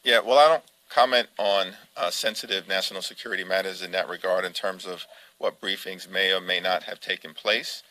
Yeah, well, I don't comment on sensitive national security matters in that regard in terms of what briefings may or may not have taken place.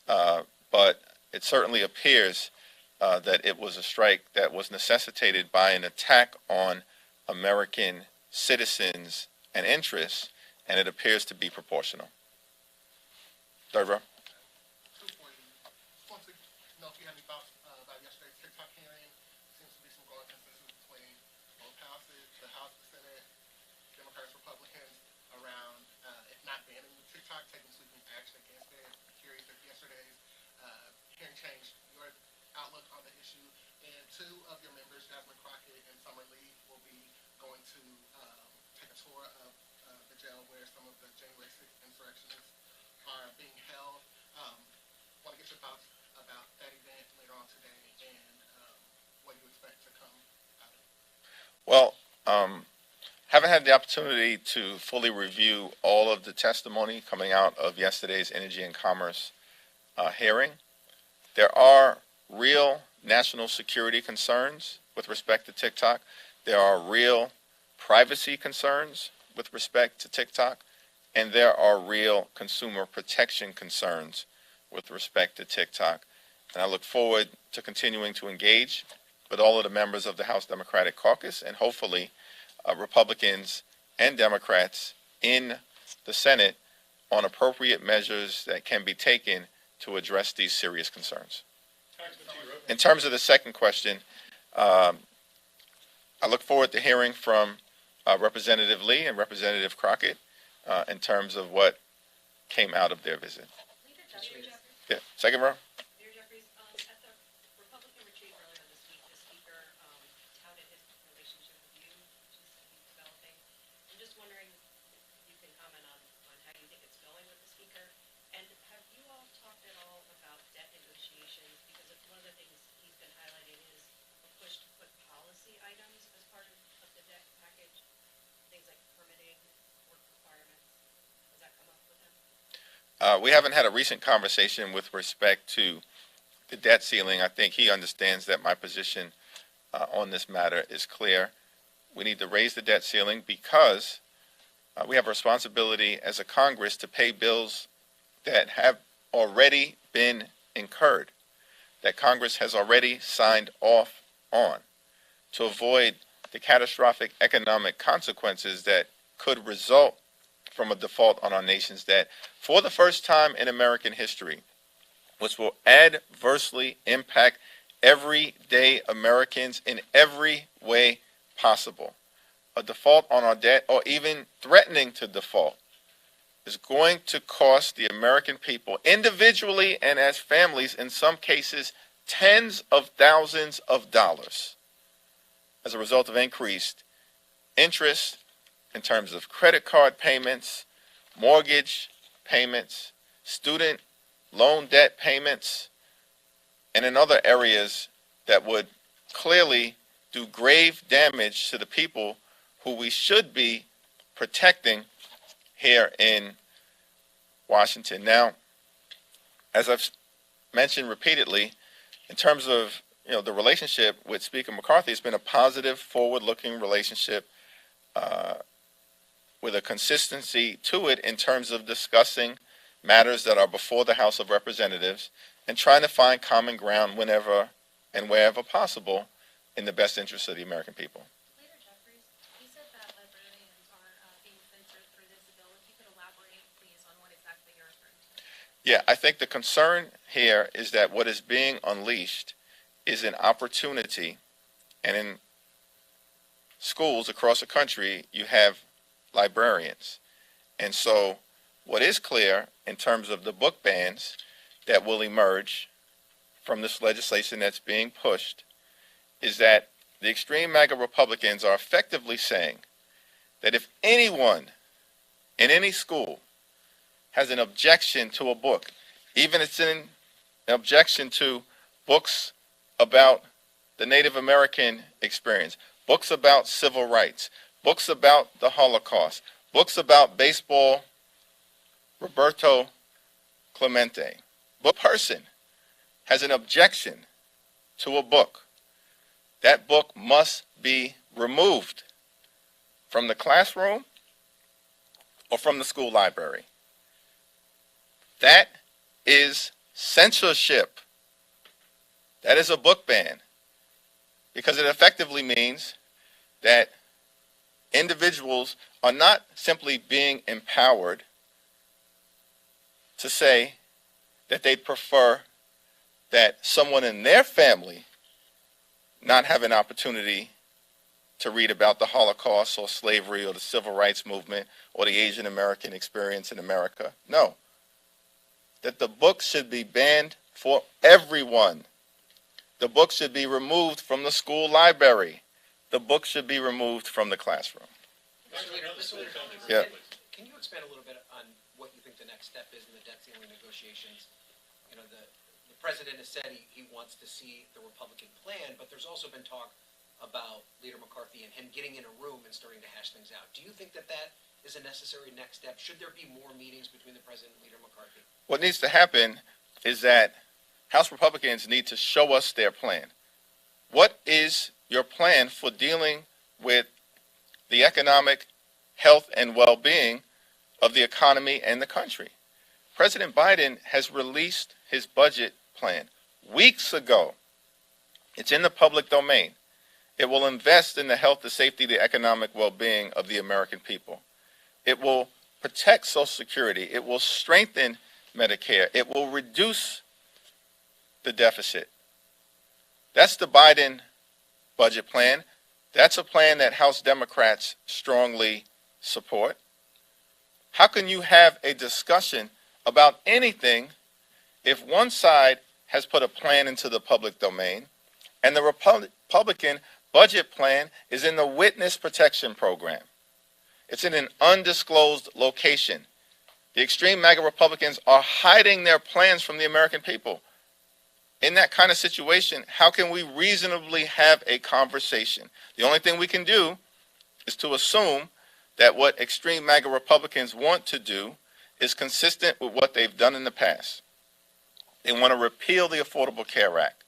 But it certainly appears that it was a strike that was necessitated by an attack on American citizens and interests, and it appears to be proportional. Third row. Two for you. Just want to know if you had any thoughts about yesterday's TikTok hearing. Seems to be some growing consensus between both houses, the House, the Senate, Democrats, Republicans, around if not banning TikTok, taking sweeping action against it. Curious if yesterday's hearing changed your outlook on the issue. And two of your members, Jasmine Crockett and Summer Lee, will be going to take a tour of the jail where some of the January 6th insurrectionists are being held. Want to get your thoughts about that event later on today and what you expect to come out of it. Well, haven't had the opportunity to fully review all of the testimony coming out of yesterday's Energy and Commerce hearing. There are real national security concerns with respect to TikTok. There are real privacy concerns with respect to TikTok. And there are real consumer protection concerns with respect to TikTok. And I look forward to continuing to engage with all of the members of the House Democratic Caucus and hopefully Republicans and Democrats in the Senate on appropriate measures that can be taken to address these serious concerns. In terms of the second question, I look forward to hearing from Representative Lee and Representative Crockett in terms of what came out of their visit. Yeah, second row. Leader Jeffries, at the Republican retreat earlier this week, the speaker touted his relationship with you, which is he's developing. I'm just wondering if you can comment on how you think it's going with the speaker. And have you all talked at all about debt negotiations? Because one of the things he's been highlighting is a push to put policy items as part of the debt package, things like permitting, work requirements. Does that come up with him? We haven't had a recent conversation with respect to the debt ceiling. I think he understands that my position on this matter is clear. We need to raise the debt ceiling because we have a responsibility as a Congress to pay bills that have already been incurred, that Congress has already signed off on, to avoid the catastrophic economic consequences that could result from a default on our nation's debt for the first time in American history, which will adversely impact everyday Americans in every way possible. A default on our debt, or even threatening to default, is going to cost the American people individually and as families, in some cases, tens of thousands of dollars as a result of increased interest in terms of credit card payments, mortgage payments, student loan debt payments, and in other areas that would clearly do grave damage to the people who we should be protecting here in Washington. Now, as I've mentioned repeatedly, in terms of the relationship with Speaker McCarthy, it's been a positive, forward-looking relationship with a consistency to it in terms of discussing matters that are before the House of Representatives and trying to find common ground whenever and wherever possible in the best interest of the American people. Leader Jeffries, you said that librarians are being censored through this bill. If you could elaborate, please, on what exactly you're referring to. Yeah, I think the concern here is that what is being unleashed is an opportunity, and in schools across the country, you have librarians. And so what is clear in terms of the book bans that will emerge from this legislation that's being pushed is that the extreme MAGA Republicans are effectively saying that if anyone in any school has an objection to a book, even if it's an objection to books about the Native American experience, books about civil rights, books about the Holocaust, books about baseball, Roberto Clemente, book person has an objection to a book, that book must be removed from the classroom or from the school library. That is censorship. That is a book ban, because it effectively means that individuals are not simply being empowered to say that they'd prefer that someone in their family not have an opportunity to read about the Holocaust or slavery or the Civil Rights Movement or the Asian American experience in America. No. That the book should be banned for everyone. The book should be removed from the school library. The book should be removed from the classroom. Yeah. Can you expand a little bit on what you think the next step is in the debt ceiling negotiations? You know, the president has said he wants to see the Republican plan, but there's also been talk about Leader McCarthy and him getting in a room and starting to hash things out. Do you think that that is a necessary next step? Should there be more meetings between the president and Leader McCarthy? What needs to happen is that House Republicans need to show us their plan. What is your plan for dealing with the economic health and well-being of the economy and the country? President Biden has released his budget plan weeks ago. It's in the public domain. It will invest in the health, the safety, the economic well-being of the American people. It will protect Social Security. It will strengthen Medicare. It will reduce the deficit. That's the Biden budget plan. That's a plan that House Democrats strongly support. How can you have a discussion about anything if one side has put a plan into the public domain and the Republican budget plan is in the Witness Protection Program? It's in an undisclosed location. The extreme MAGA Republicans are hiding their plans from the American people. In that kind of situation, how can we reasonably have a conversation? The only thing we can do is to assume that what extreme MAGA Republicans want to do is consistent with what they've done in the past. They want to repeal the Affordable Care Act.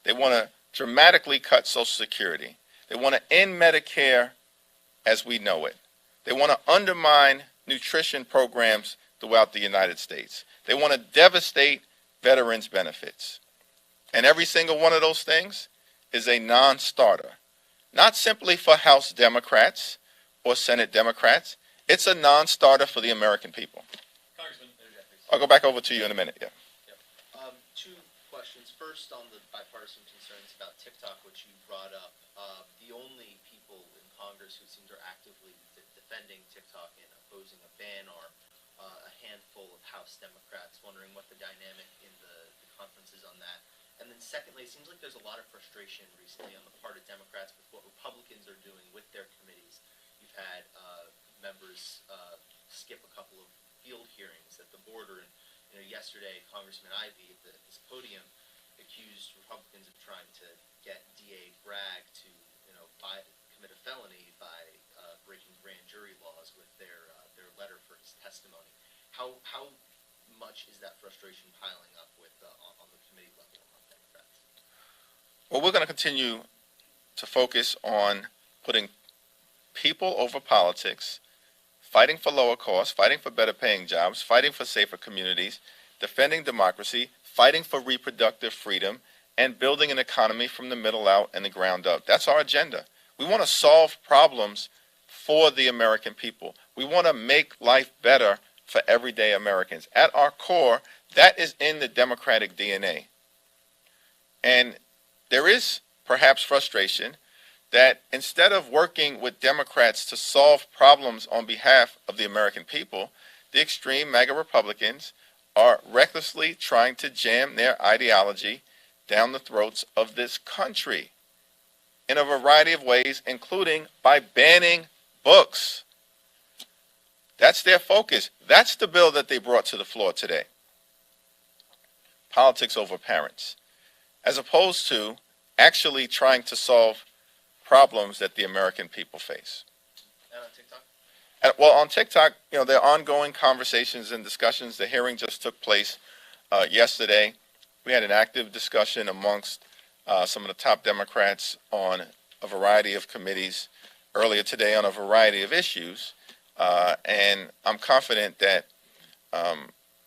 They want to dramatically cut Social Security. They want to end Medicare as we know it. They want to undermine nutrition programs throughout the United States. They want to devastate veterans' benefits. And every single one of those things is a non-starter. Not simply for House Democrats or Senate Democrats. It's a non-starter for the American people. Congressman Jeffries. I'll go back over to you in a minute. Yeah. Two questions. First, on the bipartisan concerns about TikTok, which you brought up. The only people in Congress who seem to are actively defending TikTok and opposing a ban are a handful of House Democrats. Wondering what the dynamic in the conference is on that. And then secondly, it seems like there's a lot of frustration recently on the part of Democrats with what Republicans are doing with their committees. You've had members skip a couple of field hearings at the border, and yesterday Congressman Ivey at this podium accused Republicans of trying to get DA Bragg to commit a felony by breaking grand jury laws with their letter for his testimony. How much is that frustration piling up with on the committee level among Democrats? Well, we're going to continue to focus on putting people over politics, fighting for lower costs, fighting for better paying jobs, fighting for safer communities, defending democracy, fighting for reproductive freedom, and building an economy from the middle out and the ground up. That's our agenda. We want to solve problems for the American people. We want to make life better for everyday Americans. At our core, that is in the Democratic DNA. And there is perhaps frustration that instead of working with Democrats to solve problems on behalf of the American people, the extreme MAGA Republicans are recklessly trying to jam their ideology down the throats of this country in a variety of ways, including by banning books. That's their focus. That's the bill that they brought to the floor today. Politics over parents, as opposed to actually trying to solve problems that the American people face. And on TikTok? Well, on TikTok, there are ongoing conversations and discussions. The hearing just took place yesterday. We had an active discussion amongst some of the top Democrats on a variety of committees earlier today on a variety of issues, and I'm confident that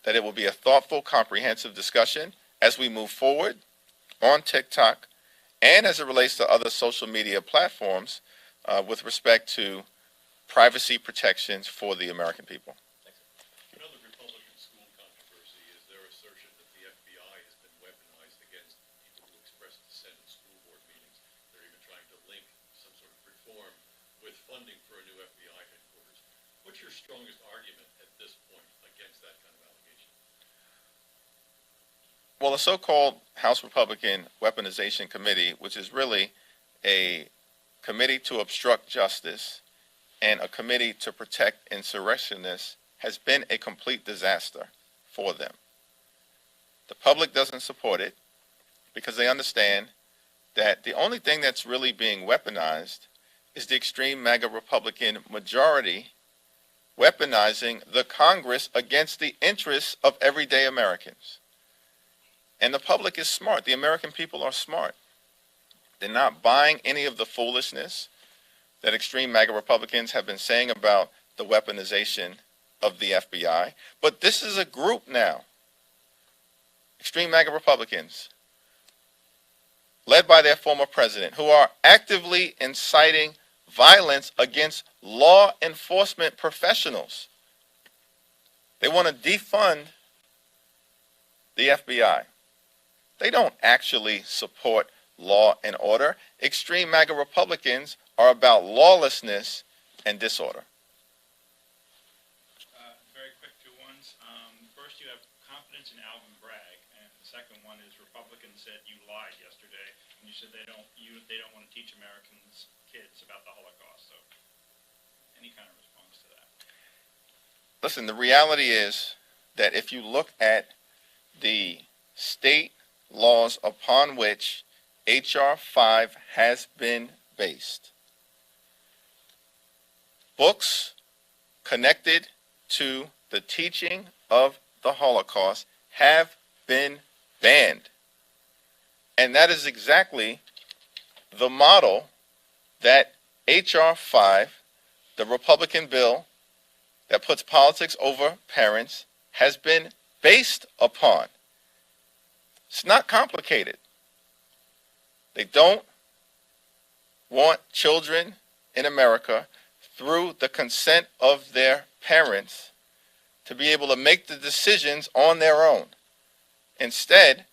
that it will be a thoughtful, comprehensive discussion as we move forward on TikTok and as it relates to other social media platforms with respect to privacy protections for the American people. Another Republican school controversy is their assertion that the FBI has been weaponized against people who express dissent in school board meetings. They're even trying to link some sort of reform with funding for a new FBI headquarters. What's your strongest argument at this point against that kind of allegation? Well, the so-called House Republican Weaponization Committee, which is really a committee to obstruct justice and a committee to protect insurrectionists, has been a complete disaster for them. The public doesn't support it because they understand that the only thing that's really being weaponized is the extreme MAGA Republican majority weaponizing the Congress against the interests of everyday Americans. And the public is smart. The American people are smart. They're not buying any of the foolishness that extreme MAGA Republicans have been saying about the weaponization of the FBI. But this is a group now, extreme MAGA Republicans, led by their former president, who are actively inciting violence against law enforcement professionals. They want to defund the FBI. They don't actually support law and order. Extreme MAGA Republicans are about lawlessness and disorder. Very quick two ones. First, you have confidence in Alvin Bragg, and the second one is Republicans said you lied yesterday, and you said they don't want to teach Americans, kids, about the Holocaust. So, any kind of response to that? Listen, the reality is that if you look at the state laws upon which H.R. 5 has been based, books connected to the teaching of the Holocaust have been banned. And that is exactly the model that H.R. 5, the Republican bill that puts politics over parents, has been based upon. It's not complicated. They don't want children in America, through the consent of their parents, to be able to make the decisions on their own. Instead,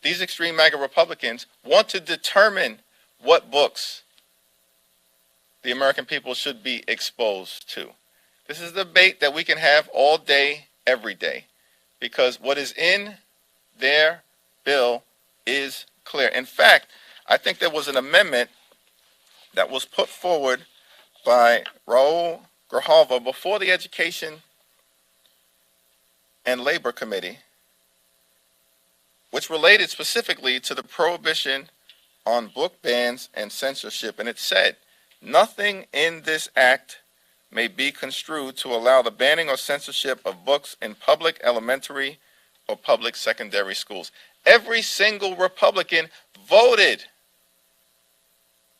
these extreme MAGA Republicans want to determine what books the American people should be exposed to. This is a debate that we can have all day, every day, because what is in their bill is clear. In fact, I think there was an amendment that was put forward by Raul Grijalva before the Education and Labor Committee, which related specifically to the prohibition on book bans and censorship. And it said, nothing in this act may be construed to allow the banning or censorship of books in public elementary or public secondary schools. Every single Republican voted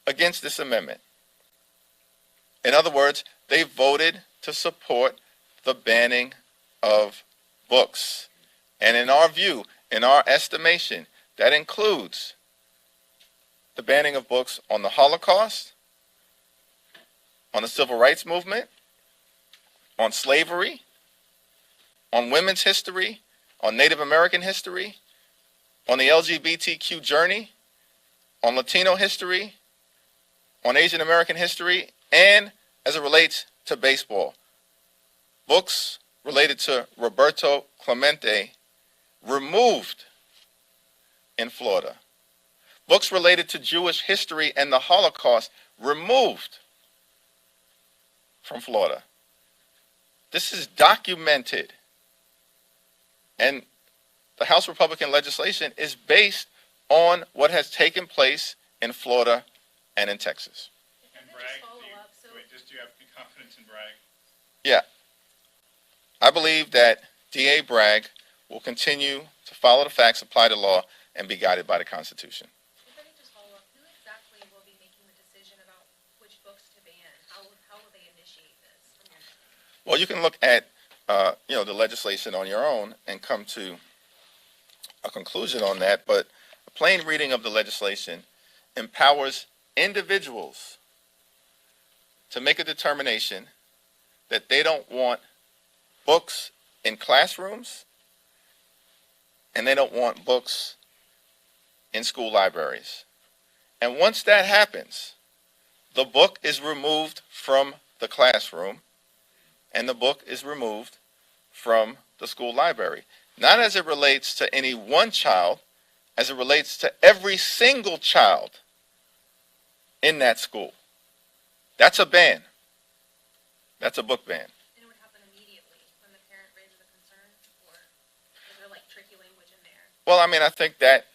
against this amendment. In other words, they voted to support the banning of books. And in our view, in our estimation, that includes the banning of books on the Holocaust, on the Civil Rights Movement, on slavery, on women's history, on Native American history, on the LGBTQ journey, on Latino history, on Asian American history, and as it relates to baseball. Books related to Roberto Clemente removed in Florida. Books related to Jewish history and the Holocaust removed from Florida. This is documented. And the House Republican legislation is based on what has taken place in Florida and in Texas. And Bragg, do you have confidence in Bragg? Yeah. I believe that D.A. Bragg will continue to follow the facts, apply the law, and be guided by the Constitution. If I could just follow up, who exactly will be making the decision Well, you can look at, the legislation on your own and come to a conclusion on that, but a plain reading of the legislation empowers individuals to make a determination that they don't want books in classrooms and they don't want books in school libraries. And once that happens, the book is removed from the classroom and the book is removed from the school library. Not as it relates to any one child, as it relates to every single child in that school. That's a ban. That's a book ban. And it would happen immediately when the parent raises a concern, or is there like tricky language in there? Well, I mean, I think that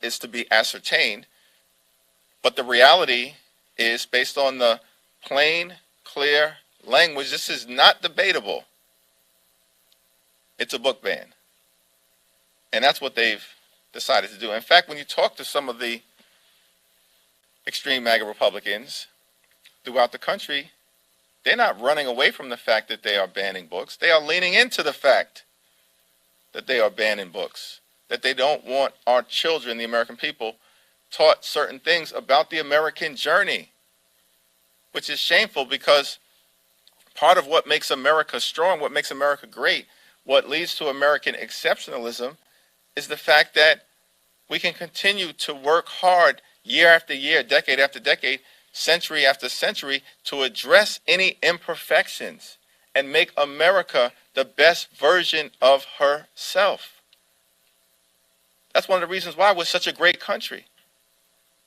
is to be ascertained, but the reality is, based on the plain, clear language, this is not debatable. It's a book ban. And that's what they've decided to do. In fact, when you talk to some of the extreme MAGA Republicans throughout the country, they're not running away from the fact that they are banning books. They are leaning into the fact that they are banning books, that they don't want our children, the American people, taught certain things about the American journey, which is shameful because part of what makes America strong, what makes America great, what leads to American exceptionalism is the fact that we can continue to work hard year after year, decade after decade, century after century to address any imperfections and make America the best version of herself. That's one of the reasons why we're such a great country.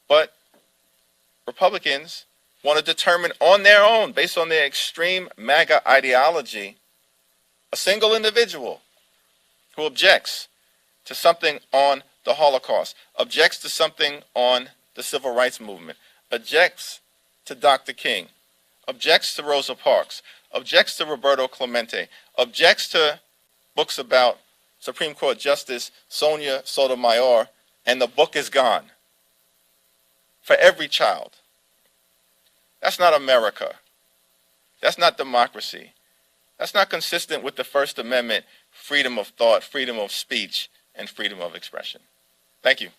But Republicans want to determine on their own, based on their extreme MAGA ideology, a single individual who objects to something on the Holocaust, objects to something on the Civil Rights Movement, objects to Dr. King, objects to Rosa Parks, objects to Roberto Clemente, objects to books about Supreme Court Justice Sonia Sotomayor, and the book is gone for every child. That's not America. That's not democracy. That's not consistent with the First Amendment, freedom of thought, freedom of speech, and freedom of expression. Thank you.